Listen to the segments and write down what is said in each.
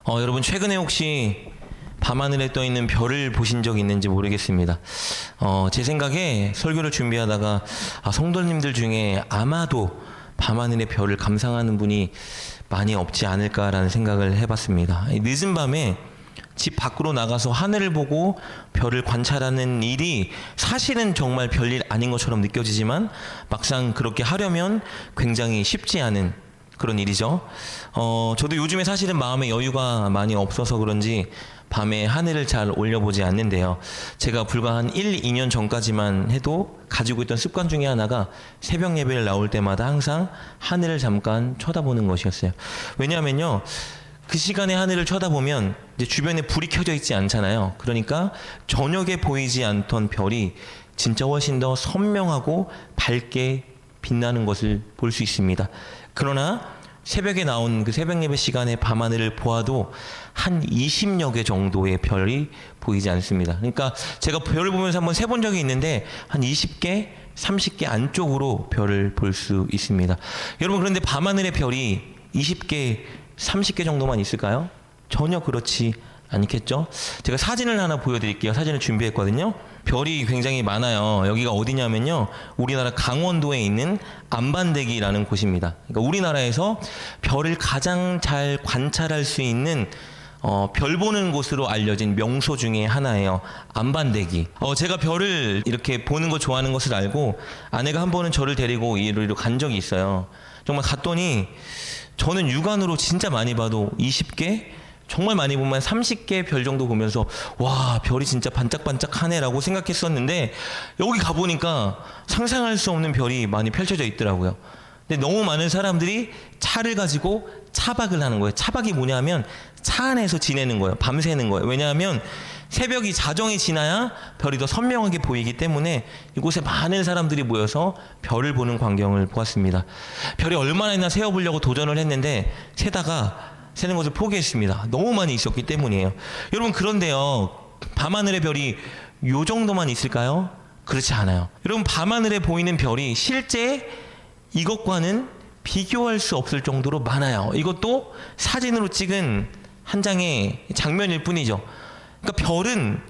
여러분 최근에 혹시 밤하늘에 떠 있는 별을 보신 적 있는지 모르겠습니다. 제 생각에 설교를 준비하다가 성도님들 중에 아마도 밤하늘의 별을 감상하는 분이 많이 없지 않을까라는 생각을 해봤습니다. 늦은 밤에 집 밖으로 나가서 하늘을 보고 별을 관찰하는 일이 사실은 정말 별일 아닌 것처럼 느껴지지만 막상 그렇게 하려면 굉장히 쉽지 않은 그런 일이죠. 저도 요즘에 사실은 마음에 여유가 많이 없어서 그런지 밤에 하늘을 잘 올려보지 않는데요. 제가 불과 한 1, 2년 전까지만 해도 가지고 있던 습관 중에 하나가 새벽 예배를 나올 때마다 항상 하늘을 잠깐 쳐다보는 것이었어요. 왜냐하면요, 그 시간에 하늘을 쳐다보면 이제 주변에 불이 켜져 있지 않잖아요. 그러니까 저녁에 보이지 않던 별이 진짜 훨씬 더 선명하고 밝게 빛나는 것을 볼 수 있습니다. 그러나 새벽에 나온 그 새벽 예배 시간에 밤하늘을 보아도 한 20여 개 정도의 별이 보이지 않습니다. 그러니까 제가 별을 보면서 한번 세본 적이 있는데 한 20개, 30개 안쪽으로 별을 볼 수 있습니다. 여러분, 그런데 밤하늘의 별이 20개, 30개 정도만 있을까요? 전혀 그렇지 않겠죠? 제가 사진을 하나 보여드릴게요. 사진을 준비했거든요. 별이 굉장히 많아요. 여기가 어디냐면요, 우리나라 강원도에 있는 안반대기라는 곳입니다. 그러니까 우리나라에서 별을 가장 잘 관찰할 수 있는 별 보는 곳으로 알려진 명소 중에 하나예요. 안반대기. 제가 별을 이렇게 보는 거 좋아하는 것을 알고 아내가 한 번은 저를 데리고 이리로 간 적이 있어요. 정말 갔더니 저는 육안으로 진짜 많이 봐도 20개? 정말 많이 보면 30개 별 정도 보면서 와, 별이 진짜 반짝반짝하네라고 생각했었는데 여기 가보니까 상상할 수 없는 별이 많이 펼쳐져 있더라고요. 근데 너무 많은 사람들이 차를 가지고 차박을 하는 거예요. 차박이 뭐냐면 차 안에서 지내는 거예요. 밤새는 거예요. 왜냐하면 새벽이 자정이 지나야 별이 더 선명하게 보이기 때문에 이곳에 많은 사람들이 모여서 별을 보는 광경을 보았습니다. 별이 얼마나 세어보려고 도전을 했는데 세는 것을 포기했습니다. 너무 많이 있었기 때문이에요. 여러분, 그런데요, 밤하늘의 별이 요 정도만 있을까요? 그렇지 않아요. 여러분, 밤하늘에 보이는 별이 실제 이것과는 비교할 수 없을 정도로 많아요. 이것도 사진으로 찍은 한 장의 장면일 뿐이죠. 그러니까 별은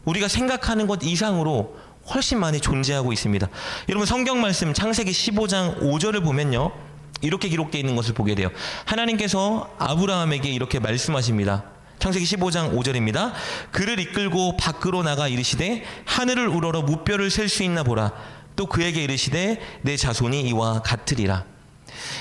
우리가 생각하는 것 이상으로 훨씬 많이 존재하고 있습니다. 여러분, 성경 말씀 창세기 15장 5절을 보면요, 이렇게 기록되어 있는 것을 보게 돼요. 하나님께서 아브라함에게 이렇게 말씀하십니다. 창세기 15장 5절입니다. 그를 이끌고 밖으로 나가 이르시되 하늘을 우러러 무뼈를 셀 수 있나 보라. 또 그에게 이르시되 내 자손이 이와 같으리라.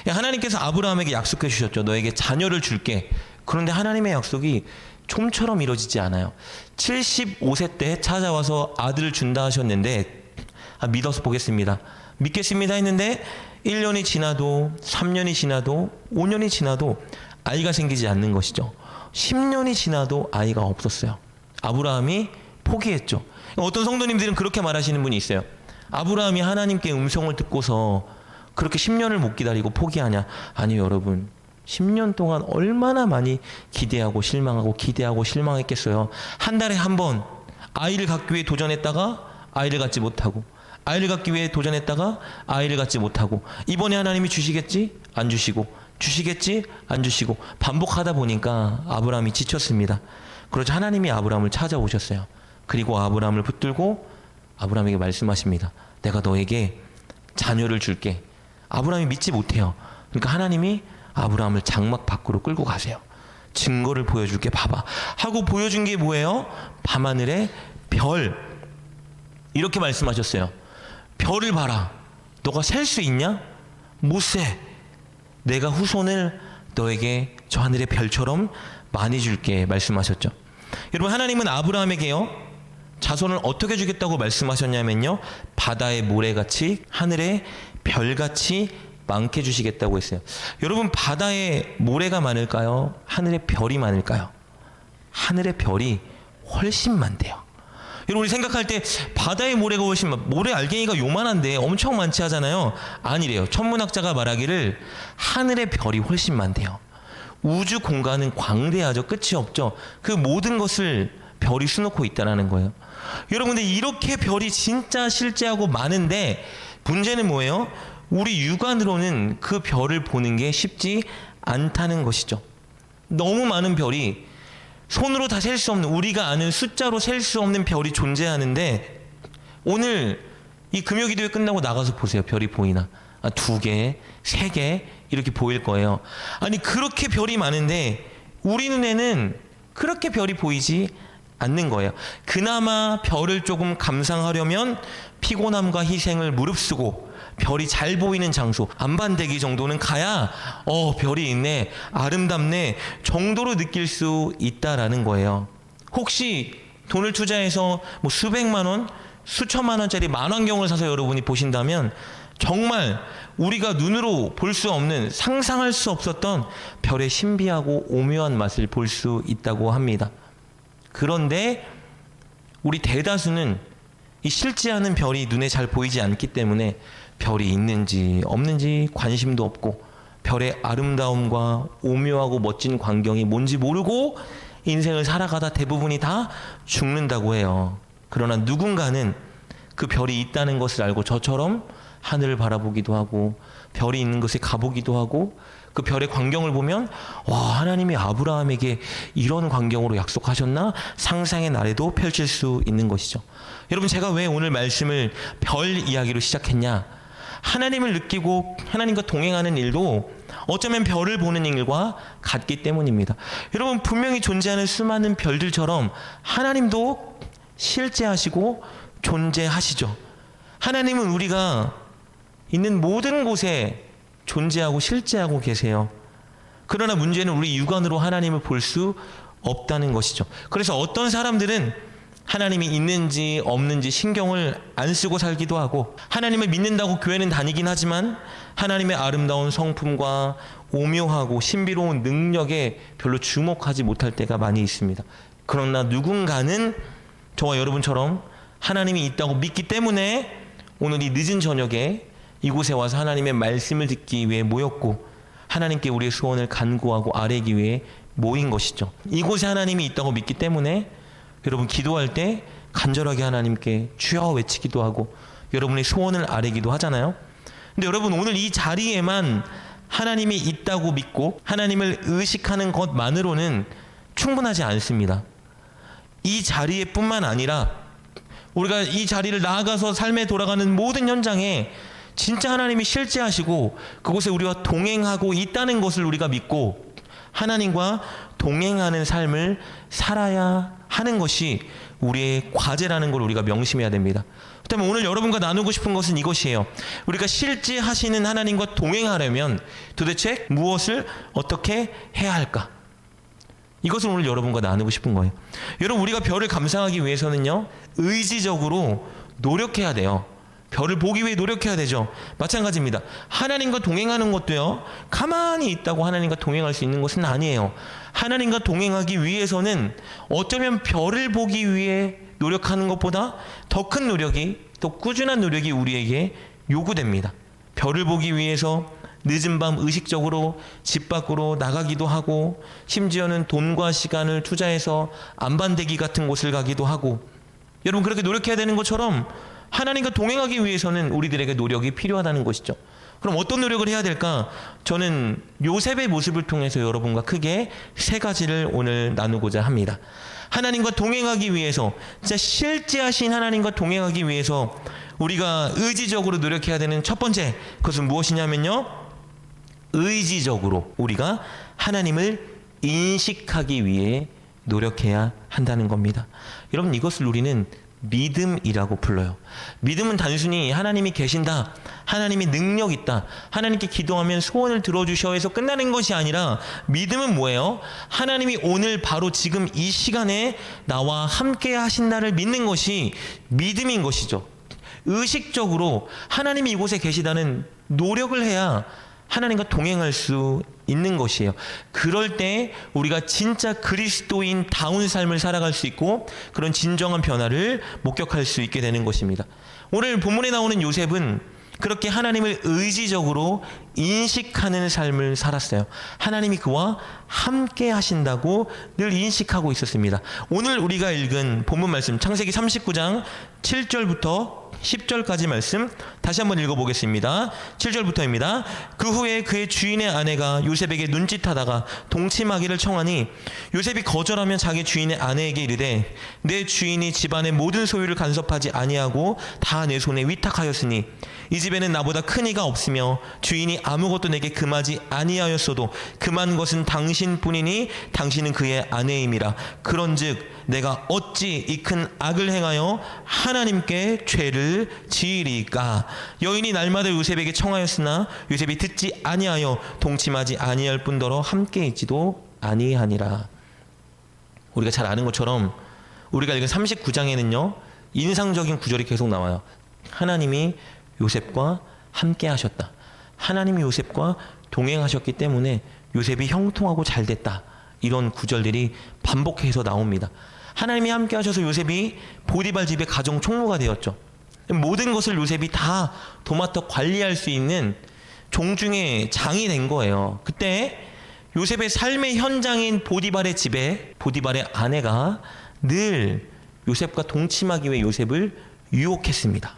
하나님께서 아브라함에게 약속해 주셨죠. 너에게 자녀를 줄게. 그런데 하나님의 약속이 좀처럼 이루어지지 않아요. 75세 때 찾아와서 아들을 준다 하셨는데 믿어서 보겠습니다, 믿겠습니다 했는데 1년이 지나도 3년이 지나도 5년이 지나도 아이가 생기지 않는 것이죠. 10년이 지나도 아이가 없었어요. 아브라함이 포기했죠. 어떤 성도님들은 그렇게 말하시는 분이 있어요. 아브라함이 하나님께 음성을 듣고서 그렇게 10년을 못 기다리고 포기하냐? 아니요, 여러분. 10년 동안 얼마나 많이 기대하고 실망하고 기대하고 실망했겠어요. 한 달에 한 번 아이를 갖기 위해 도전했다가 아이를 갖지 못하고, 아이를 갖기 위해 도전했다가 아이를 갖지 못하고, 이번에 하나님이 주시겠지? 안 주시고, 주시겠지? 안 주시고, 반복하다 보니까 아브라함이 지쳤습니다. 그러자 하나님이 아브라함을 찾아오셨어요. 그리고 아브라함을 붙들고 아브라함에게 말씀하십니다. 내가 너에게 자녀를 줄게. 아브라함이 믿지 못해요. 그러니까 하나님이 아브라함을 장막 밖으로 끌고 가세요. 증거를 보여줄게, 봐봐 하고 보여준 게 뭐예요? 밤하늘의 별. 이렇게 말씀하셨어요. 별을 봐라. 너가 셀 수 있냐? 못 세. 내가 후손을 너에게 저 하늘의 별처럼 많이 줄게 말씀하셨죠. 여러분, 하나님은 아브라함에게요, 자손을 어떻게 주겠다고 말씀하셨냐면요, 바다의 모래같이 하늘의 별같이 많게 주시겠다고 했어요. 여러분, 바다에 모래가 많을까요? 하늘의 별이 많을까요? 하늘의 별이 훨씬 많대요. 여러분, 우리 생각할 때 바다의 모래가 훨씬 모래 알갱이가 요만한데 엄청 많지 하잖아요. 아니래요. 천문학자가 말하기를 하늘의 별이 훨씬 많대요. 우주 공간은 광대하죠. 끝이 없죠. 그 모든 것을 별이 수놓고 있다는 거예요. 여러분, 근데 이렇게 별이 진짜 실제하고 많은데 문제는 뭐예요? 우리 육안으로는 그 별을 보는 게 쉽지 않다는 것이죠. 너무 많은 별이, 손으로 다 셀 수 없는, 우리가 아는 숫자로 셀 수 없는 별이 존재하는데, 오늘 이 금요기도회 끝나고 나가서 보세요. 별이 보이나? 2개, 3개 이렇게 보일 거예요. 아니 그렇게 별이 많은데 우리 눈에는 그렇게 별이 보이지 않는 거예요. 그나마 별을 조금 감상하려면 피곤함과 희생을 무릅쓰고 별이 잘 보이는 장소, 안반대기 정도는 가야 별이 있네, 아름답네 정도로 느낄 수 있다라는 거예요. 혹시 돈을 투자해서 뭐 수백만 원, 수천만 원짜리 만환경을 사서 여러분이 보신다면 정말 우리가 눈으로 볼 수 없는, 상상할 수 없었던 별의 신비하고 오묘한 맛을 볼 수 있다고 합니다. 그런데 우리 대다수는 이 실제하는 별이 눈에 잘 보이지 않기 때문에 별이 있는지 없는지 관심도 없고, 별의 아름다움과 오묘하고 멋진 광경이 뭔지 모르고 인생을 살아가다 대부분이 다 죽는다고 해요. 그러나 누군가는 그 별이 있다는 것을 알고 저처럼 하늘을 바라보기도 하고 별이 있는 곳에 가보기도 하고, 그 별의 광경을 보면 와, 하나님이 아브라함에게 이런 광경으로 약속하셨나 상상의 나래도 펼칠 수 있는 것이죠. 여러분, 제가 왜 오늘 말씀을 별 이야기로 시작했냐? 하나님을 느끼고 하나님과 동행하는 일도 어쩌면 별을 보는 일과 같기 때문입니다. 여러분, 분명히 존재하는 수많은 별들처럼 하나님도 실제하시고 존재하시죠. 하나님은 우리가 있는 모든 곳에 존재하고 실제하고 계세요. 그러나 문제는 우리 육안으로 하나님을 볼 수 없다는 것이죠. 그래서 어떤 사람들은 하나님이 있는지 없는지 신경을 안 쓰고 살기도 하고, 하나님을 믿는다고 교회는 다니긴 하지만 하나님의 아름다운 성품과 오묘하고 신비로운 능력에 별로 주목하지 못할 때가 많이 있습니다. 그러나 누군가는 저와 여러분처럼 하나님이 있다고 믿기 때문에 오늘 이 늦은 저녁에 이곳에 와서 하나님의 말씀을 듣기 위해 모였고, 하나님께 우리의 소원을 간구하고 아뢰기 위해 모인 것이죠. 이곳에 하나님이 있다고 믿기 때문에 여러분 기도할 때 간절하게 하나님께 주여 외치기도 하고 여러분의 소원을 아뢰기도 하잖아요. 근데 여러분, 오늘 이 자리에만 하나님이 있다고 믿고 하나님을 의식하는 것만으로는 충분하지 않습니다. 이 자리에 뿐만 아니라 우리가 이 자리를 나아가서 삶에 돌아가는 모든 현장에 진짜 하나님이 실제하시고 그곳에 우리와 동행하고 있다는 것을 우리가 믿고 하나님과 동행하는 삶을 살아야 하는 것이 우리의 과제라는 걸 우리가 명심해야 됩니다. 그렇다면 오늘 여러분과 나누고 싶은 것은 이것이에요. 우리가 실제하시는 하나님과 동행하려면 도대체 무엇을 어떻게 해야 할까? 이것을 오늘 여러분과 나누고 싶은 거예요. 여러분, 우리가 별을 감상하기 위해서는요, 의지적으로 노력해야 돼요. 별을 보기 위해 노력해야 되죠. 마찬가지입니다. 하나님과 동행하는 것도요, 가만히 있다고 하나님과 동행할 수 있는 것은 아니에요. 하나님과 동행하기 위해서는 어쩌면 별을 보기 위해 노력하는 것보다 더 큰 노력이, 또 꾸준한 노력이 우리에게 요구됩니다. 별을 보기 위해서 늦은 밤 의식적으로 집 밖으로 나가기도 하고, 심지어는 돈과 시간을 투자해서 안반대기 같은 곳을 가기도 하고, 여러분, 그렇게 노력해야 되는 것처럼 하나님과 동행하기 위해서는 우리들에게 노력이 필요하다는 것이죠. 그럼 어떤 노력을 해야 될까? 저는 요셉의 모습을 통해서 여러분과 크게 3가지를 오늘 나누고자 합니다. 하나님과 동행하기 위해서, 진짜 실제하신 하나님과 동행하기 위해서 우리가 의지적으로 노력해야 되는 첫 번째, 그것은 무엇이냐면요, 의지적으로 우리가 하나님을 인식하기 위해 노력해야 한다는 겁니다. 여러분, 이것을 우리는 믿음이라고 불러요. 믿음은 단순히 하나님이 계신다, 하나님이 능력 있다, 하나님께 기도하면 소원을 들어주셔 해서 끝나는 것이 아니라, 믿음은 뭐예요? 하나님이 오늘 바로 지금 이 시간에 나와 함께 하신다를 믿는 것이 믿음인 것이죠. 의식적으로 하나님이 이곳에 계시다는 노력을 해야 하나님과 동행할 수 있는 것이에요. 그럴 때 우리가 진짜 그리스도인다운 삶을 살아갈 수 있고 그런 진정한 변화를 목격할 수 있게 되는 것입니다. 오늘 본문에 나오는 요셉은 그렇게 하나님을 의지적으로 인식하는 삶을 살았어요. 하나님이 그와 함께 하신다고 늘 인식하고 있었습니다. 오늘 우리가 읽은 본문 말씀 창세기 39장 7절부터 10절까지 말씀 다시 한번 읽어보겠습니다. 7절부터입니다. 그 후에 그의 주인의 아내가 요셉에게 눈짓하다가 동침하기를 청하니 요셉이 거절하면 자기 주인의 아내에게 이르되 내 주인이 집안의 모든 소유를 간섭하지 아니하고 다 내 손에 위탁하였으니 이 집에는 나보다 큰 이가 없으며 주인이 아무것도 내게 금하지 아니하였어도 금한 것은 당신뿐이니 당신은 그의 아내임이라. 그런즉 내가 어찌 이 큰 악을 행하여 하나님께 죄를 지으리까. 여인이 날마다 요셉에게 청하였으나 요셉이 듣지 아니하여 동침하지 아니할 뿐더러 함께 있지도 아니하니라. 우리가 잘 아는 것처럼 우리가 읽은 39장에는요 인상적인 구절이 계속 나와요. 하나님이 요셉과 함께 하셨다. 하나님이 요셉과 동행하셨기 때문에 요셉이 형통하고 잘 됐다. 이런 구절들이 반복해서 나옵니다. 하나님이 함께 하셔서 요셉이 보디발 집의 가정 총무가 되었죠. 모든 것을 요셉이 다 도맡아 관리할 수 있는 종중의 장이 된 거예요. 그때 요셉의 삶의 현장인 보디발의 집에 보디발의 아내가 늘 요셉과 동침하기 위해 요셉을 유혹했습니다.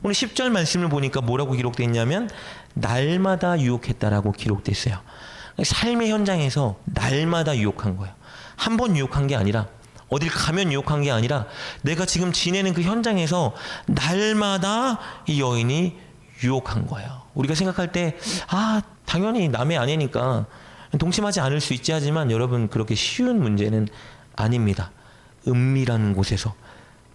오늘 10절 말씀을 보니까 뭐라고 기록되어 있냐면 날마다 유혹했다라고 기록되어 있어요. 삶의 현장에서 날마다 유혹한 거예요. 한 번 유혹한 게 아니라 어딜 가면 유혹한 게 아니라 내가 지금 지내는 그 현장에서 날마다 이 여인이 유혹한 거예요. 우리가 생각할 때 당연히 남의 아내니까 동침하지 않을 수 있지 하지만 여러분 그렇게 쉬운 문제는 아닙니다. 은밀한 곳에서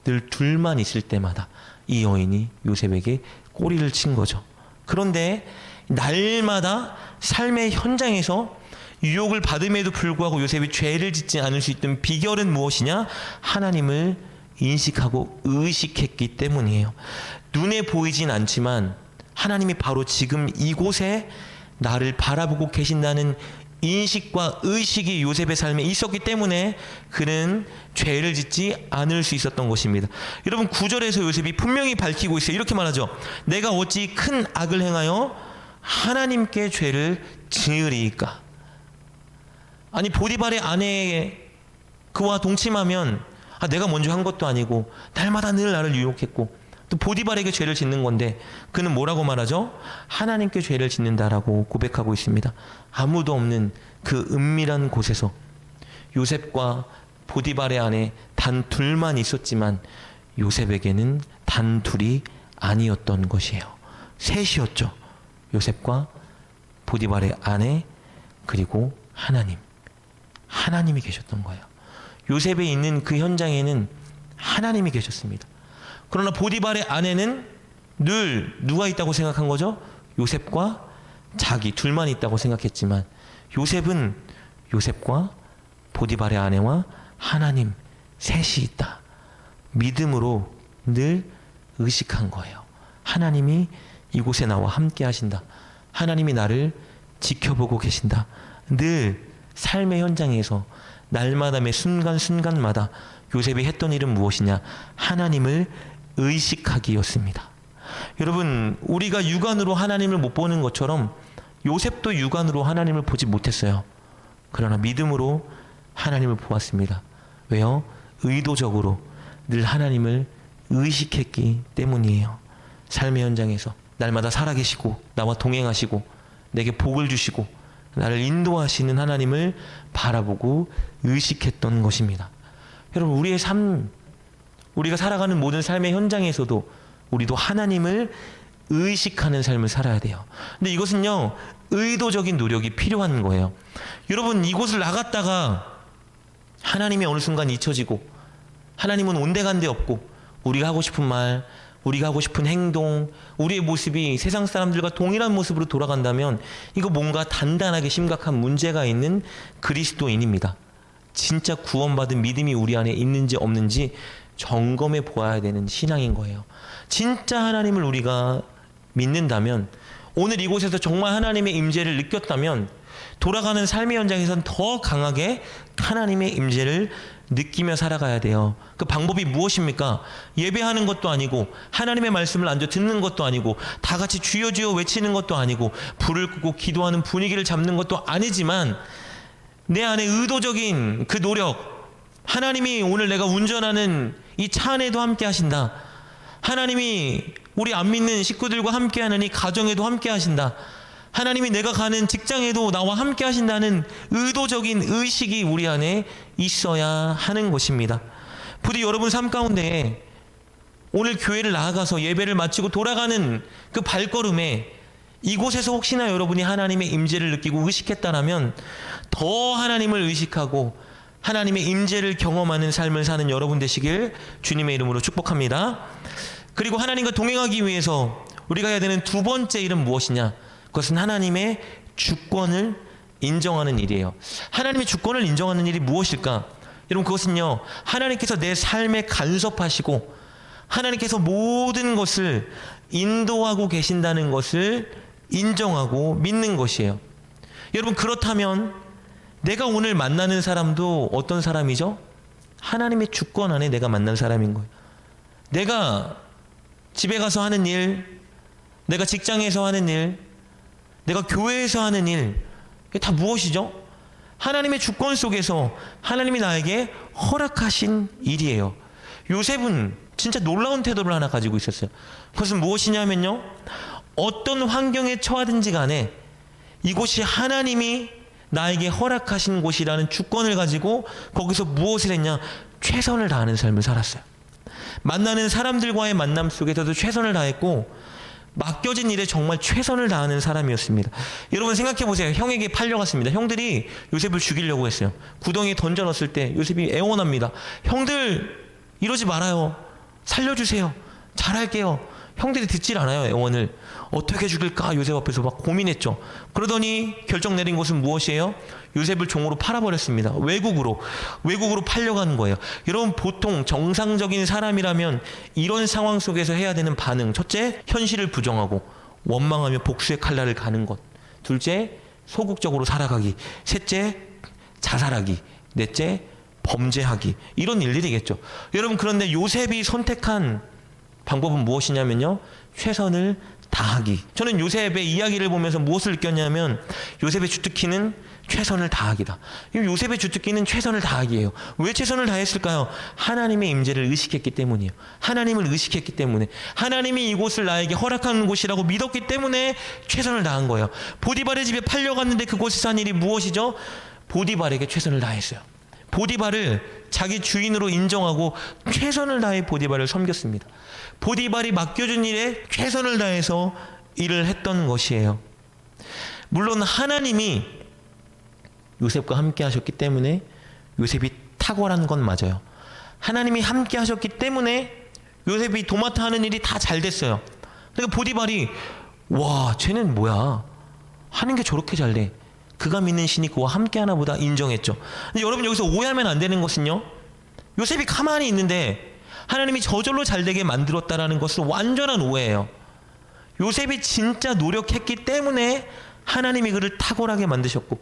늘 둘만 있을 때마다 이 여인이 요셉에게 꼬리를 친 거죠. 그런데 날마다 삶의 현장에서 유혹을 받음에도 불구하고 요셉이 죄를 짓지 않을 수 있던 비결은 무엇이냐? 하나님을 인식하고 의식했기 때문이에요. 눈에 보이진 않지만 하나님이 바로 지금 이곳에 나를 바라보고 계신다는 인식과 의식이 요셉의 삶에 있었기 때문에 그는 죄를 짓지 않을 수 있었던 것입니다. 여러분 9절에서 요셉이 분명히 밝히고 있어요. 이렇게 말하죠. 내가 어찌 큰 악을 행하여 하나님께 죄를 지으리까. 아니 보디발의 아내에 그와 동침하면 내가 먼저 한 것도 아니고 날마다 늘 나를 유혹했고 또 보디발에게 죄를 짓는 건데 그는 뭐라고 말하죠? 하나님께 죄를 짓는다라고 고백하고 있습니다. 아무도 없는 그 은밀한 곳에서 요셉과 보디발의 아내 단 둘만 있었지만 요셉에게는 단 둘이 아니었던 것이에요. 셋이었죠. 요셉과 보디발의 아내 그리고 하나님이 계셨던 거예요. 요셉에 있는 그 현장에는 하나님이 계셨습니다. 그러나 보디발의 아내는 늘 누가 있다고 생각한 거죠? 요셉과 자기 둘만 있다고 생각했지만 요셉은 요셉과 보디발의 아내와 하나님 셋이 있다. 믿음으로 늘 의식한 거예요. 하나님이 이곳에 나와 함께 하신다. 하나님이 나를 지켜보고 계신다. 늘 삶의 현장에서 날마다 매 순간순간마다 요셉이 했던 일은 무엇이냐? 하나님을 의식하기였습니다. 여러분 우리가 육안으로 하나님을 못 보는 것처럼 요셉도 육안으로 하나님을 보지 못했어요. 그러나 믿음으로 하나님을 보았습니다. 왜요? 의도적으로 늘 하나님을 의식했기 때문이에요. 삶의 현장에서 날마다 살아계시고 나와 동행하시고 내게 복을 주시고 나를 인도하시는 하나님을 바라보고 의식했던 것입니다. 여러분 우리의 삶, 우리가 살아가는 모든 삶의 현장에서도 우리도 하나님을 의식하는 삶을 살아야 돼요. 근데 이것은요 의도적인 노력이 필요한 거예요. 여러분 이곳을 나갔다가 하나님이 어느 순간 잊혀지고 하나님은 온데간데 없고 우리가 하고 싶은 말, 우리가 하고 싶은 행동, 우리의 모습이 세상 사람들과 동일한 모습으로 돌아간다면 이거 뭔가 단단하게 심각한 문제가 있는 그리스도인입니다. 진짜 구원받은 믿음이 우리 안에 있는지 없는지 점검해 보아야 되는 신앙인 거예요. 진짜 하나님을 우리가 믿는다면 오늘 이곳에서 정말 하나님의 임재를 느꼈다면 돌아가는 삶의 현장에선 더 강하게 하나님의 임재를 느끼며 살아가야 돼요. 그 방법이 무엇입니까? 예배하는 것도 아니고 하나님의 말씀을 앉아 듣는 것도 아니고 다 같이 주여 주여 외치는 것도 아니고 불을 끄고 기도하는 분위기를 잡는 것도 아니지만 내 안에 의도적인 그 노력, 하나님이 오늘 내가 운전하는 이 차 안에도 함께 하신다. 하나님이 우리 안 믿는 식구들과 함께 하는 이 가정에도 함께 하신다. 하나님이 내가 가는 직장에도 나와 함께 하신다는 의도적인 의식이 우리 안에 있어야 하는 것입니다. 부디 여러분 삶 가운데 오늘 교회를 나아가서 예배를 마치고 돌아가는 그 발걸음에 이곳에서 혹시나 여러분이 하나님의 임재를 느끼고 의식했다라면 더 하나님을 의식하고 하나님의 임재를 경험하는 삶을 사는 여러분 되시길 주님의 이름으로 축복합니다. 그리고 하나님과 동행하기 위해서 우리가 해야 되는 두 번째 일은 무엇이냐? 그것은 하나님의 주권을 인정하는 일이에요. 하나님의 주권을 인정하는 일이 무엇일까? 여러분, 그것은요, 하나님께서 내 삶에 간섭하시고 하나님께서 모든 것을 인도하고 계신다는 것을 인정하고 믿는 것이에요. 여러분, 그렇다면 내가 오늘 만나는 사람도 어떤 사람이죠? 하나님의 주권 안에 내가 만난 사람인 거예요. 내가 집에 가서 하는 일, 내가 직장에서 하는 일, 내가 교회에서 하는 일, 이게 다 무엇이죠? 하나님의 주권 속에서 하나님이 나에게 허락하신 일이에요. 요셉은 진짜 놀라운 태도를 하나 가지고 있었어요. 그것은 무엇이냐면요, 어떤 환경에 처하든지 간에 이곳이 하나님이 나에게 허락하신 곳이라는 주권을 가지고 거기서 무엇을 했냐? 최선을 다하는 삶을 살았어요. 만나는 사람들과의 만남 속에서도 최선을 다했고 맡겨진 일에 정말 최선을 다하는 사람이었습니다. 여러분 생각해 보세요. 형에게 팔려갔습니다. 형들이 요셉을 죽이려고 했어요. 구덩이에 던져 넣었을 때 요셉이 애원합니다. 형들 이러지 말아요. 살려주세요. 잘할게요. 형들이 듣질 않아요. 애원을. 어떻게 죽일까 요셉 앞에서 막 고민했죠. 그러더니 결정 내린 것은 무엇이에요? 요셉을 종으로 팔아버렸습니다. 외국으로 팔려가는 거예요. 여러분, 보통 정상적인 사람이라면 이런 상황 속에서 해야 되는 반응, 첫째, 현실을 부정하고 원망하며 복수의 칼날을 가는 것. 둘째, 소극적으로 살아가기. 셋째, 자살하기. 넷째, 범죄하기. 이런 일들이겠죠. 여러분, 그런데 요셉이 선택한 방법은 무엇이냐면요, 최선을 다하기. 저는 요셉의 이야기를 보면서 무엇을 느꼈냐면 요셉의 주특기는 최선을 다하기다. 요셉의 주특기는 최선을 다하기예요. 왜 최선을 다했을까요? 하나님의 임재를 의식했기 때문이에요. 하나님을 의식했기 때문에, 하나님이 이곳을 나에게 허락하는 곳이라고 믿었기 때문에 최선을 다한 거예요. 보디발의 집에 팔려갔는데 그곳에서 한 일이 무엇이죠? 보디발에게 최선을 다했어요. 보디발을 자기 주인으로 인정하고 최선을 다해 보디발을 섬겼습니다. 보디발이 맡겨준 일에 최선을 다해서 일을 했던 것이에요. 물론 하나님이 요셉과 함께 하셨기 때문에 요셉이 탁월한 건 맞아요. 하나님이 함께 하셨기 때문에 요셉이 도맡아 하는 일이 다 잘 됐어요. 그러니까 보디발이 와, 쟤는 뭐야, 하는 게 저렇게 잘 돼, 그가 믿는 신이 그와 함께 하나 보다 인정했죠. 근데 여러분, 여기서 오해하면 안 되는 것은요, 요셉이 가만히 있는데 하나님이 저절로 잘되게 만들었다라는 것은 완전한 오해예요. 요셉이 진짜 노력했기 때문에 하나님이 그를 탁월하게 만드셨고,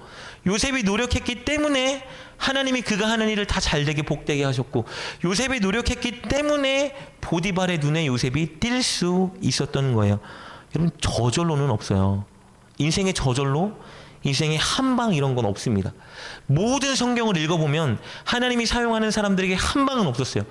요셉이 노력했기 때문에 하나님이 그가 하는 일을 다 잘되게 복되게 하셨고, 요셉이 노력했기 때문에 보디발의 눈에 요셉이 띌 수 있었던 거예요. 여러분, 저절로는 없어요. 인생의 저절로, 인생의 한방 이런 건 없습니다. 모든 성경을 읽어보면 하나님이 사용하는 사람들에게 한방은 없었어요.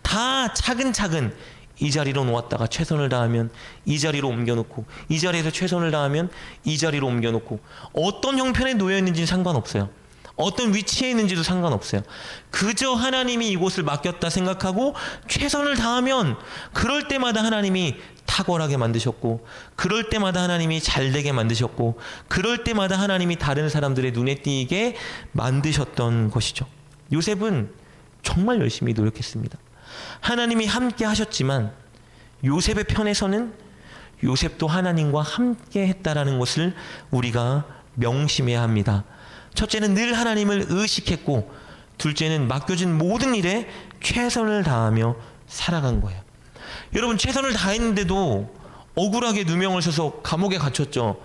다 차근차근 이 자리로 놓았다가 최선을 다하면 이 자리로 옮겨놓고, 이 자리에서 최선을 다하면 이 자리로 옮겨놓고, 어떤 형편에 놓여 있는지는 상관없어요. 어떤 위치에 있는지도 상관없어요. 그저 하나님이 이곳을 맡겼다 생각하고 최선을 다하면 그럴 때마다 하나님이 탁월하게 만드셨고, 그럴 때마다 하나님이 잘되게 만드셨고, 그럴 때마다 하나님이 다른 사람들의 눈에 띄게 만드셨던 것이죠. 요셉은 정말 열심히 노력했습니다. 하나님이 함께 하셨지만 요셉의 편에서는 요셉도 하나님과 함께 했다라는 것을 우리가 명심해야 합니다. 첫째는 늘 하나님을 의식했고, 둘째는 맡겨진 모든 일에 최선을 다하며 살아간 거예요. 여러분, 최선을 다했는데도 억울하게 누명을 써서 감옥에 갇혔죠.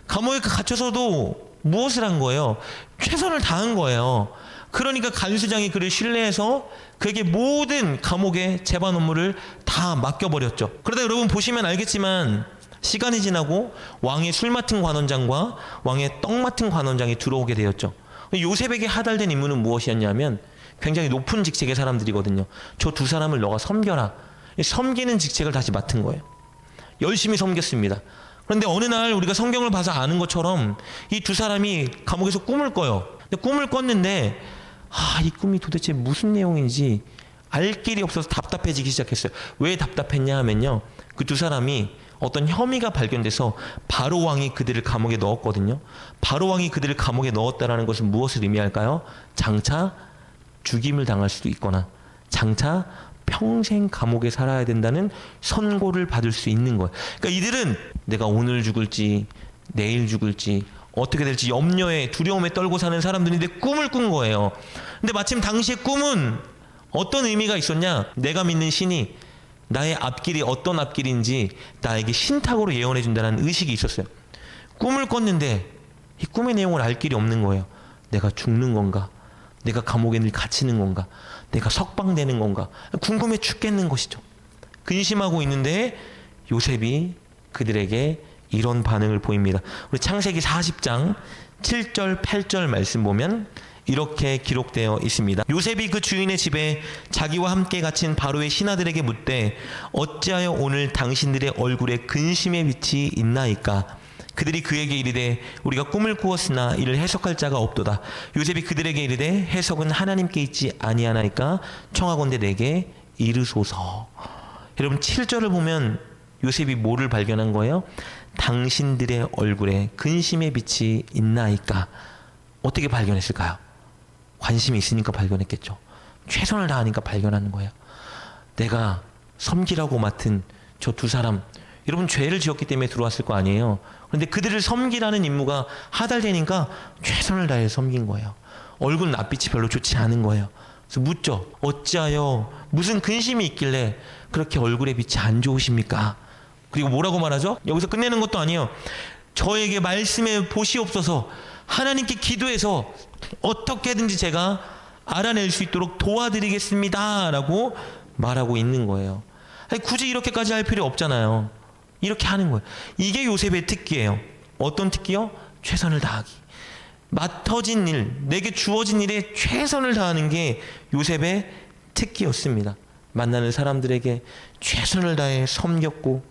감옥에 갇혀서도 무엇을 한 거예요? 최선을 다한 거예요. 그러니까 간수장이 그를 신뢰해서 그에게 모든 감옥의 재반 업무를 다 맡겨버렸죠. 그러다 여러분 보시면 알겠지만 시간이 지나고 왕의 술 맡은 관원장과 왕의 떡 맡은 관원장이 들어오게 되었죠. 요셉에게 하달된 임무는 무엇이었냐면 굉장히 높은 직책의 사람들이거든요. 저 두 사람을 너가 섬겨라. 섬기는 직책을 다시 맡은 거예요. 열심히 섬겼습니다. 그런데 어느 날 우리가 성경을 봐서 아는 것처럼 이 두 사람이 감옥에서 꿈을 꿔요. 근데 꿈을 꿨는데 이 꿈이 도대체 무슨 내용인지 알 길이 없어서 답답해지기 시작했어요. 왜 답답했냐 하면요, 그 두 사람이 어떤 혐의가 발견돼서 바로 왕이 그들을 감옥에 넣었거든요. 바로 왕이 그들을 감옥에 넣었다라는 것은 무엇을 의미할까요? 장차 죽임을 당할 수도 있거나 장차 평생 감옥에 살아야 된다는 선고를 받을 수 있는 거예요. 그러니까 이들은 내가 오늘 죽을지 내일 죽을지 어떻게 될지 염려에 두려움에 떨고 사는 사람들인데 꿈을 꾼 거예요. 근데 마침 당시의 꿈은 어떤 의미가 있었냐? 내가 믿는 신이 나의 앞길이 어떤 앞길인지 나에게 신탁으로 예언해 준다는 의식이 있었어요. 꿈을 꿨는데 이 꿈의 내용을 알 길이 없는 거예요. 내가 죽는 건가? 내가 감옥에 늘 갇히는 건가? 내가 석방되는 건가? 궁금해 죽겠는 것이죠. 근심하고 있는데 요셉이 그들에게 이런 반응을 보입니다. 우리 창세기 40장 7절 8절 말씀 보면 이렇게 기록되어 있습니다. 요셉이 그 주인의 집에 자기와 함께 갇힌 바로의 신하들에게 묻되 어찌하여 오늘 당신들의 얼굴에 근심의 빛이 있나이까? 그들이 그에게 이르되 우리가 꿈을 꾸었으나 이를 해석할 자가 없도다. 요셉이 그들에게 이르되 해석은 하나님께 있지 아니하나이까? 청하건대 내게 이르소서. 여러분 7절을 보면 요셉이 뭐를 발견한 거예요? 당신들의 얼굴에 근심의 빛이 있나이까? 어떻게 발견했을까요? 관심이 있으니까 발견했겠죠. 최선을 다하니까 발견하는 거예요. 내가 섬기라고 맡은 저 두 사람, 여러분 죄를 지었기 때문에 들어왔을 거 아니에요. 그런데 그들을 섬기라는 임무가 하달되니까 최선을 다해 섬긴 거예요. 얼굴 낯빛이 별로 좋지 않은 거예요. 그래서 묻죠. 어찌하여 무슨 근심이 있길래 그렇게 얼굴에 빛이 안 좋으십니까? 그리고 뭐라고 말하죠? 여기서 끝내는 것도 아니에요. 저에게 말씀에 보시옵소서. 하나님께 기도해서 어떻게든지 제가 알아낼 수 있도록 도와드리겠습니다 라고 말하고 있는 거예요. 아니, 굳이 이렇게까지 할 필요 없잖아요. 이렇게 하는 거예요. 이게 요셉의 특기예요. 어떤 특기요? 최선을 다하기. 맡아진 일, 내게 주어진 일에 최선을 다하는 게 요셉의 특기였습니다. 만나는 사람들에게 최선을 다해 섬겼고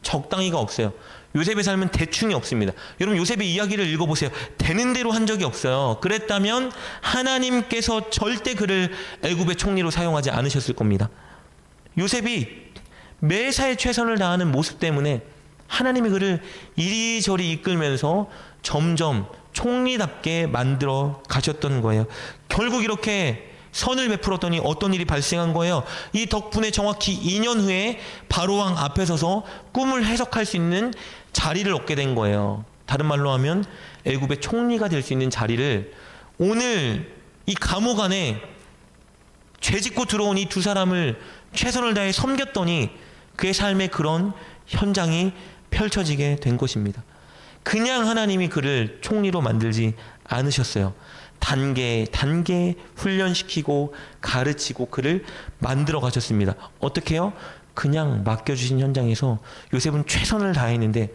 적당히가 없어요. 요셉의 삶은 대충이 없습니다. 여러분 요셉의 이야기를 읽어보세요. 되는 대로 한 적이 없어요. 그랬다면 하나님께서 절대 그를 애굽의 총리로 사용하지 않으셨을 겁니다. 요셉이 매사에 최선을 다하는 모습 때문에 하나님이 그를 이리저리 이끌면서 점점 총리답게 만들어 가셨던 거예요. 결국 이렇게 선을 베풀었더니 어떤 일이 발생한 거예요? 이 덕분에 정확히 2년 후에 바로왕 앞에 서서 꿈을 해석할 수 있는 자리를 얻게 된 거예요. 다른 말로 하면 애굽의 총리가 될 수 있는 자리를 오늘 이 감옥 안에 죄짓고 들어온 이 두 사람을 최선을 다해 섬겼더니 그의 삶에 그런 현장이 펼쳐지게 된 것입니다. 그냥 하나님이 그를 총리로 만들지 않으셨어요. 단계 단계 훈련시키고 가르치고 그를 만들어 가셨습니다. 어떻게 해요? 그냥 맡겨주신 현장에서 요셉은 최선을 다했는데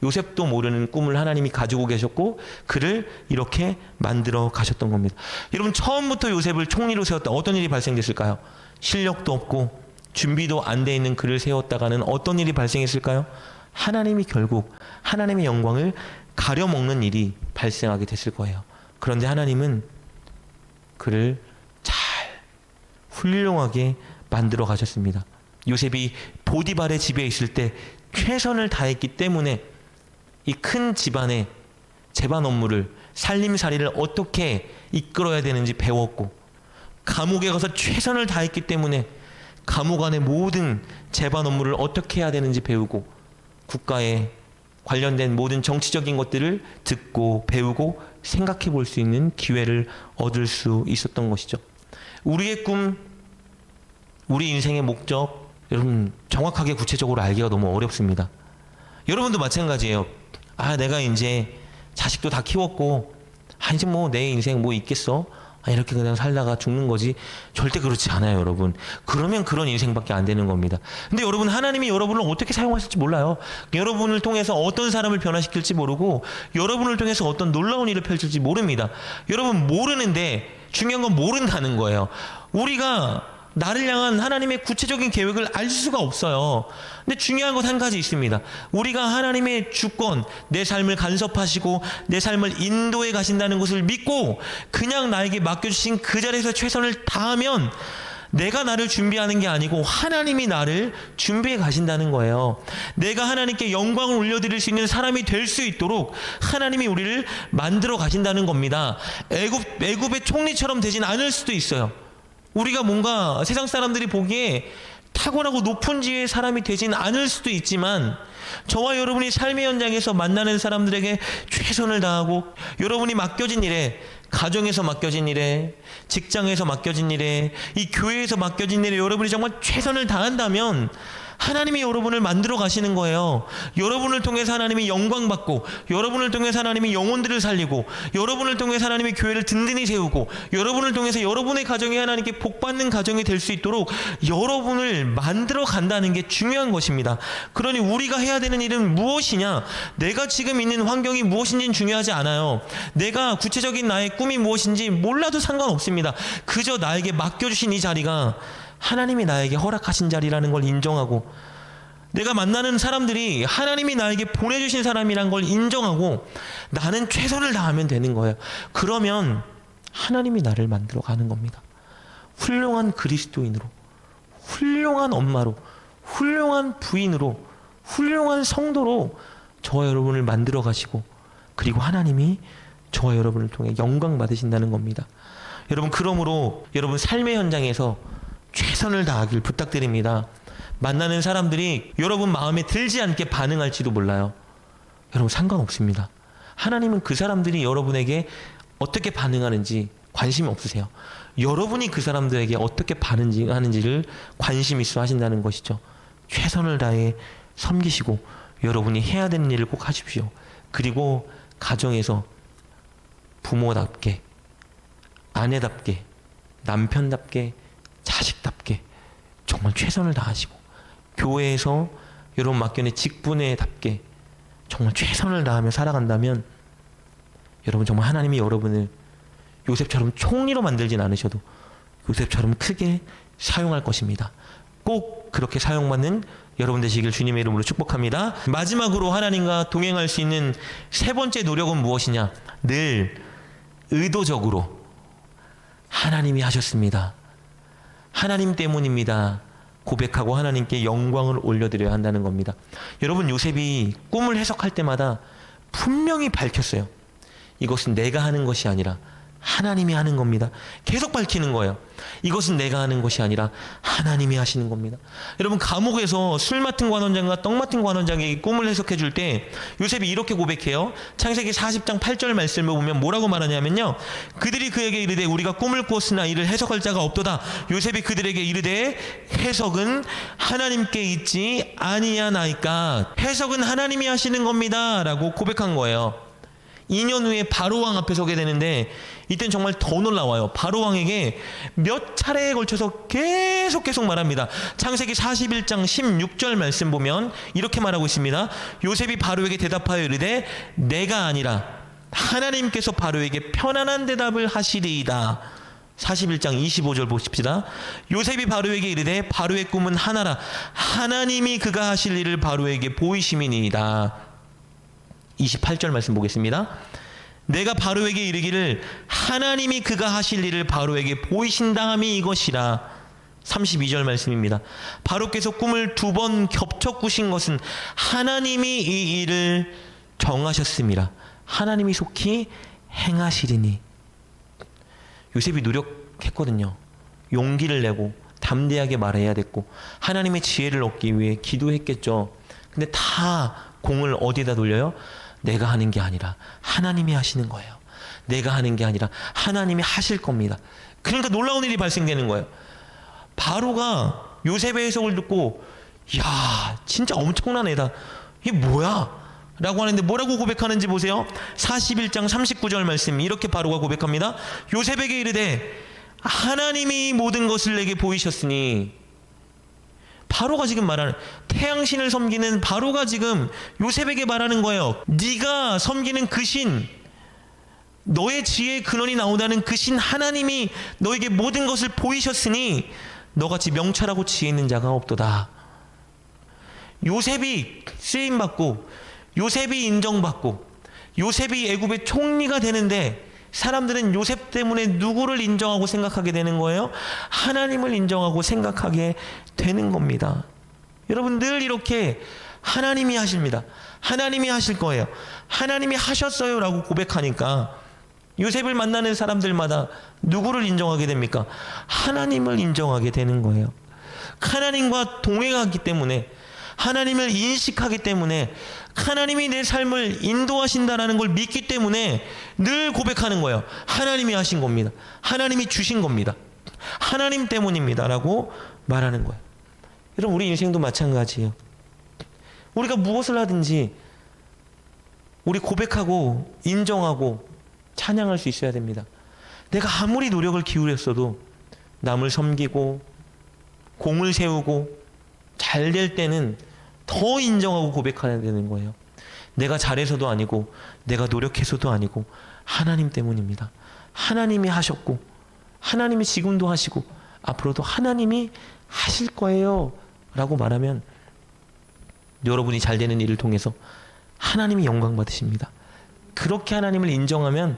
요셉도 모르는 꿈을 하나님이 가지고 계셨고 그를 이렇게 만들어 가셨던 겁니다. 여러분 처음부터 요셉을 총리로 세웠다 어떤 일이 발생됐을까요? 실력도 없고 준비도 안 돼 있는 그를 세웠다가는 어떤 일이 발생했을까요? 하나님이 결국 하나님의 영광을 가려먹는 일이 발생하게 됐을 거예요. 그런데 하나님은 그를 잘 훌륭하게 만들어 가셨습니다. 요셉이 보디발의 집에 있을 때 최선을 다했기 때문에 이 큰 집안의 재반 업무를 살림살이를 어떻게 이끌어야 되는지 배웠고 감옥에 가서 최선을 다했기 때문에 감옥 안의 모든 재반 업무를 어떻게 해야 되는지 배우고 국가에 관련된 모든 정치적인 것들을 듣고 배우고 생각해 볼 수 있는 기회를 얻을 수 있었던 것이죠. 우리의 꿈, 우리 인생의 목적, 여러분 정확하게 구체적으로 알기가 너무 어렵습니다. 여러분도 마찬가지예요. 내가 이제 자식도 다 키웠고 이제 뭐 내 인생 뭐 있겠어? 이렇게 그냥 살다가 죽는 거지. 절대 그렇지 않아요, 여러분. 그러면 그런 인생밖에 안 되는 겁니다. 근데 여러분, 하나님이 여러분을 어떻게 사용하실지 몰라요. 여러분을 통해서 어떤 사람을 변화시킬지 모르고 여러분을 통해서 어떤 놀라운 일을 펼칠지 모릅니다. 여러분, 모르는데 중요한 건 모른다는 거예요. 우리가 나를 향한 하나님의 구체적인 계획을 알 수가 없어요. 근데 중요한 것 한 가지 있습니다. 우리가 하나님의 주권, 내 삶을 간섭하시고 내 삶을 인도해 가신다는 것을 믿고 그냥 나에게 맡겨주신 그 자리에서 최선을 다하면 내가 나를 준비하는 게 아니고 하나님이 나를 준비해 가신다는 거예요. 내가 하나님께 영광을 올려드릴 수 있는 사람이 될 수 있도록 하나님이 우리를 만들어 가신다는 겁니다. 애굽의 총리처럼 되진 않을 수도 있어요. 우리가 뭔가 세상 사람들이 보기에 탁월하고 높은 지위의 사람이 되진 않을 수도 있지만 저와 여러분이 삶의 현장에서 만나는 사람들에게 최선을 다하고 여러분이 맡겨진 일에, 가정에서 맡겨진 일에, 직장에서 맡겨진 일에, 이 교회에서 맡겨진 일에 여러분이 정말 최선을 다한다면 하나님이 여러분을 만들어 가시는 거예요. 여러분을 통해서 하나님이 영광 받고, 여러분을 통해서 하나님이 영혼들을 살리고, 여러분을 통해서 하나님이 교회를 든든히 세우고, 여러분을 통해서 여러분의 가정이 하나님께 복받는 가정이 될 수 있도록 여러분을 만들어 간다는 게 중요한 것입니다. 그러니 우리가 해야 되는 일은 무엇이냐? 내가 지금 있는 환경이 무엇인지는 중요하지 않아요. 내가 구체적인 나의 꿈이 무엇인지 몰라도 상관없습니다. 그저 나에게 맡겨주신 이 자리가 하나님이 나에게 허락하신 자리라는 걸 인정하고, 내가 만나는 사람들이 하나님이 나에게 보내주신 사람이란 걸 인정하고 나는 최선을 다하면 되는 거예요. 그러면 하나님이 나를 만들어 가는 겁니다. 훌륭한 그리스도인으로, 훌륭한 엄마로, 훌륭한 부인으로, 훌륭한 성도로 저와 여러분을 만들어 가시고, 그리고 하나님이 저와 여러분을 통해 영광 받으신다는 겁니다. 여러분, 그러므로 여러분 삶의 현장에서 최선을 다하길 부탁드립니다. 만나는 사람들이 여러분 마음에 들지 않게 반응할지도 몰라요. 여러분, 상관없습니다. 하나님은 그 사람들이 여러분에게 어떻게 반응하는지 관심이 없으세요. 여러분이 그 사람들에게 어떻게 반응하는지를 관심 있어 하신다는 것이죠. 최선을 다해 섬기시고 여러분이 해야 되는 일을 꼭 하십시오. 그리고 가정에서 부모답게, 아내답게, 남편답게, 자식답게 정말 최선을 다하시고, 교회에서 여러분 맡겨낸 직분에답게 정말 최선을 다하며 살아간다면 여러분 정말 하나님이 여러분을 요셉처럼 총리로 만들진 않으셔도 요셉처럼 크게 사용할 것입니다. 꼭 그렇게 사용받는 여러분 되시길 주님의 이름으로 축복합니다. 마지막으로 하나님과 동행할 수 있는 세 번째 노력은 무엇이냐? 늘 의도적으로 하나님이 하셨습니다, 하나님 때문입니다 고백하고 하나님께 영광을 올려드려야 한다는 겁니다. 여러분, 요셉이 꿈을 해석할 때마다 분명히 밝혔어요. 이것은 내가 하는 것이 아니라 하나님이 하는 겁니다. 계속 밝히는 거예요. 이것은 내가 하는 것이 아니라 하나님이 하시는 겁니다. 여러분, 감옥에서 술 맡은 관원장과 떡 맡은 관원장에게 꿈을 해석해 줄 때 요셉이 이렇게 고백해요. 창세기 40장 8절 말씀을 보면 뭐라고 말하냐면요, 그들이 그에게 이르되 우리가 꿈을 꾸었으나 이를 해석할 자가 없도다. 요셉이 그들에게 이르되 해석은 하나님께 있지 아니하나이까. 해석은 하나님이 하시는 겁니다 라고 고백한 거예요. 2년 후에 바로왕 앞에 서게 되는데 이때는 정말 더 놀라워요. 바로왕에게 몇 차례에 걸쳐서 계속 말합니다. 창세기 41장 16절 말씀 보면 이렇게 말하고 있습니다. 요셉이 바로에게 대답하여 이르되 내가 아니라 하나님께서 바로에게 편안한 대답을 하시리이다. 41장 25절 보십시다. 요셉이 바로에게 이르되 바로의 꿈은 하나라. 하나님이 그가 하실 일을 바로에게 보이심이니이다. 28절 말씀 보겠습니다. 내가 바로에게 이르기를 하나님이 그가 하실 일을 바로에게 보이신다함이 이것이라. 32절 말씀입니다. 바로께서 꿈을 2번 겹쳐 꾸신 것은 하나님이 이 일을 정하셨습니다. 하나님이 속히 행하시리니. 요셉이 노력했거든요. 용기를 내고 담대하게 말해야 됐고 하나님의 지혜를 얻기 위해 기도했겠죠. 근데 다 공을 어디다 돌려요? 내가 하는 게 아니라 하나님이 하시는 거예요. 내가 하는 게 아니라 하나님이 하실 겁니다. 그러니까 놀라운 일이 발생되는 거예요. 바로가 요셉의 해석을 듣고 야, 진짜 엄청난 애다. 이게 뭐야? 라고 하는데 뭐라고 고백하는지 보세요. 41장 39절 말씀 이렇게 바로가 고백합니다. 요셉에게 이르되 하나님이 모든 것을 내게 보이셨으니, 바로가 지금 말하는, 태양신을 섬기는 바로가 지금 요셉에게 말하는 거예요. 네가 섬기는 그 신, 너의 지혜의 근원이 나오다는 그 신 하나님이 너에게 모든 것을 보이셨으니 너같이 명철하고 지혜 있는 자가 없도다. 요셉이 쓰임받고 요셉이 인정받고 요셉이 애굽의 총리가 되는데 사람들은 요셉 때문에 누구를 인정하고 생각하게 되는 거예요? 하나님을 인정하고 생각하게 되는 겁니다. 여러분, 늘 이렇게 하나님이 하십니다. 하나님이 하실 거예요. 하나님이 하셨어요 라고 고백하니까 요셉을 만나는 사람들마다 누구를 인정하게 됩니까? 하나님을 인정하게 되는 거예요. 하나님과 동행하기 때문에, 하나님을 인식하기 때문에, 하나님이 내 삶을 인도하신다는 걸 믿기 때문에 늘 고백하는 거예요. 하나님이 하신 겁니다. 하나님이 주신 겁니다. 하나님 때문입니다 라고 말하는 거예요. 여러분, 우리 인생도 마찬가지예요. 우리가 무엇을 하든지 우리 고백하고 인정하고 찬양할 수 있어야 됩니다. 내가 아무리 노력을 기울였어도 남을 섬기고 공을 세우고 잘 될 때는 더 인정하고 고백해야 되는 거예요. 내가 잘해서도 아니고 내가 노력해서도 아니고 하나님 때문입니다. 하나님이 하셨고 하나님이 지금도 하시고 앞으로도 하나님이 하실 거예요 라고 말하면 여러분이 잘 되는 일을 통해서 하나님이 영광 받으십니다. 그렇게 하나님을 인정하면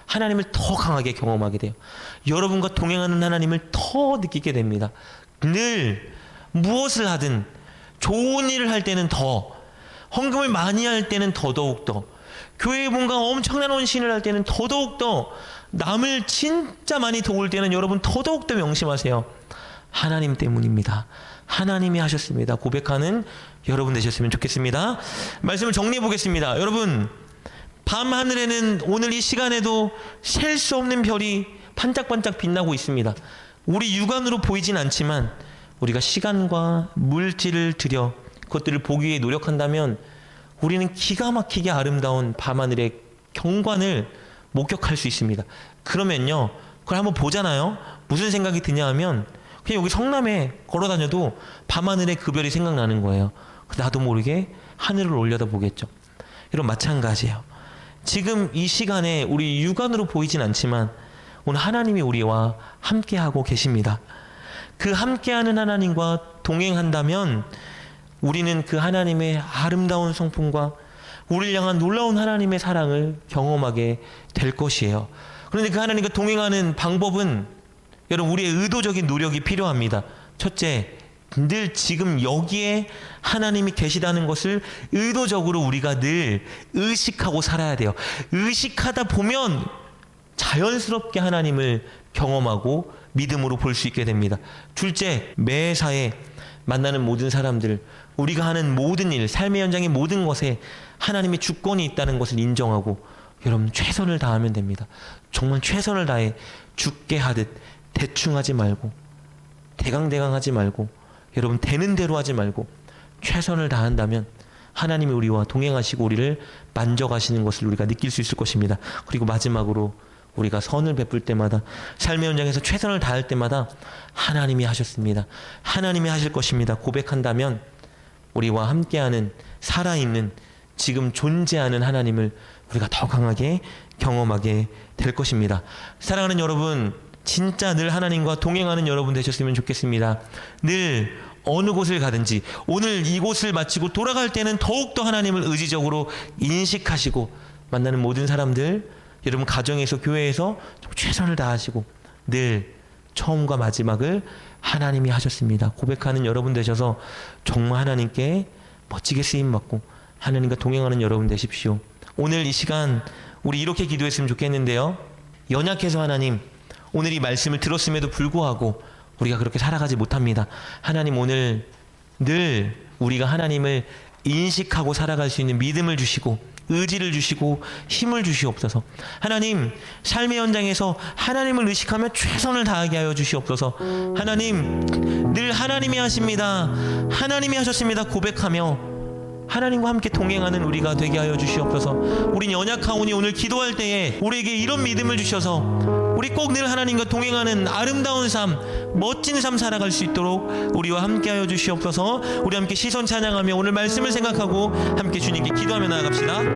하나님을 더 강하게 경험하게 돼요. 여러분과 동행하는 하나님을 더 느끼게 됩니다. 늘 무엇을 하든 좋은 일을 할 때는 더, 헌금을 많이 할 때는 더더욱 더, 교회에 뭔가 엄청난 헌신을 할 때는 더더욱 더, 남을 진짜 많이 도울 때는 여러분 더더욱 더 명심하세요. 하나님 때문입니다. 하나님이 하셨습니다. 고백하는 여러분 되셨으면 좋겠습니다. 말씀을 정리해 보겠습니다. 여러분, 밤하늘에는 오늘 이 시간에도 셀 수 없는 별이 반짝반짝 빛나고 있습니다. 우리 육안으로 보이진 않지만 우리가 시간과 물질을 들여 그것들을 보기 위해 노력한다면 우리는 기가 막히게 아름다운 밤하늘의 경관을 목격할 수 있습니다. 그러면요, 그걸 한번 보잖아요. 무슨 생각이 드냐 하면 그냥 여기 성남에 걸어다녀도 밤하늘의 그 별이 생각나는 거예요. 나도 모르게 하늘을 올려다 보겠죠. 여러분, 마찬가지예요. 지금 이 시간에 우리 육안으로 보이진 않지만 오늘 하나님이 우리와 함께하고 계십니다. 그 함께하는 하나님과 동행한다면 우리는 그 하나님의 아름다운 성품과 우리를 향한 놀라운 하나님의 사랑을 경험하게 될 것이에요. 그런데 그 하나님과 동행하는 방법은 여러분, 우리의 의도적인 노력이 필요합니다. 첫째, 늘 지금 여기에 하나님이 계시다는 것을 의도적으로 우리가 늘 의식하고 살아야 돼요. 의식하다 보면 자연스럽게 하나님을 경험하고 믿음으로 볼 수 있게 됩니다. 둘째, 매사에 만나는 모든 사람들, 우리가 하는 모든 일, 삶의 현장의 모든 것에 하나님의 주권이 있다는 것을 인정하고 여러분 최선을 다하면 됩니다. 정말 최선을 다해 죽게 하듯 대충 하지 말고 대강대강 하지 말고 여러분 되는 대로 하지 말고 최선을 다한다면 하나님이 우리와 동행하시고 우리를 만져가시는 것을 우리가 느낄 수 있을 것입니다. 그리고 마지막으로 우리가 선을 베풀 때마다 삶의 현장에서 최선을 다할 때마다 하나님이 하셨습니다. 하나님이 하실 것입니다. 고백한다면 우리와 함께하는 살아있는 지금 존재하는 하나님을 우리가 더 강하게 경험하게 될 것입니다. 사랑하는 여러분, 진짜 늘 하나님과 동행하는 여러분 되셨으면 좋겠습니다. 늘 어느 곳을 가든지 오늘 이곳을 마치고 돌아갈 때는 더욱더 하나님을 의지적으로 인식하시고 만나는 모든 사람들, 여러분 가정에서 교회에서 최선을 다하시고 늘 처음과 마지막을 하나님이 하셨습니다. 고백하는 여러분 되셔서 정말 하나님께 멋지게 쓰임받고 하나님과 동행하는 여러분 되십시오. 오늘 이 시간 우리 이렇게 기도했으면 좋겠는데요. 연약해서 하나님, 오늘 이 말씀을 들었음에도 불구하고 우리가 그렇게 살아가지 못합니다. 하나님, 오늘 늘 우리가 하나님을 인식하고 살아갈 수 있는 믿음을 주시고 의지를 주시고 힘을 주시옵소서. 하나님, 삶의 현장에서 하나님을 의식하며 최선을 다하게 하여 주시옵소서. 하나님, 늘 하나님이 하십니다. 하나님이 하셨습니다. 고백하며 하나님과 함께 동행하는 우리가 되게 하여 주시옵소서. 우린 연약하오니 오늘 기도할 때에 우리에게 이런 믿음을 주셔서 우리 꼭 늘 하나님과 동행하는 아름다운 삶, 멋진 삶 살아갈 수 있도록 우리와 함께 하여 주시옵소서. 우리 함께 시선 찬양하며 오늘 말씀을 생각하고 함께 주님께 기도하며 나아갑시다.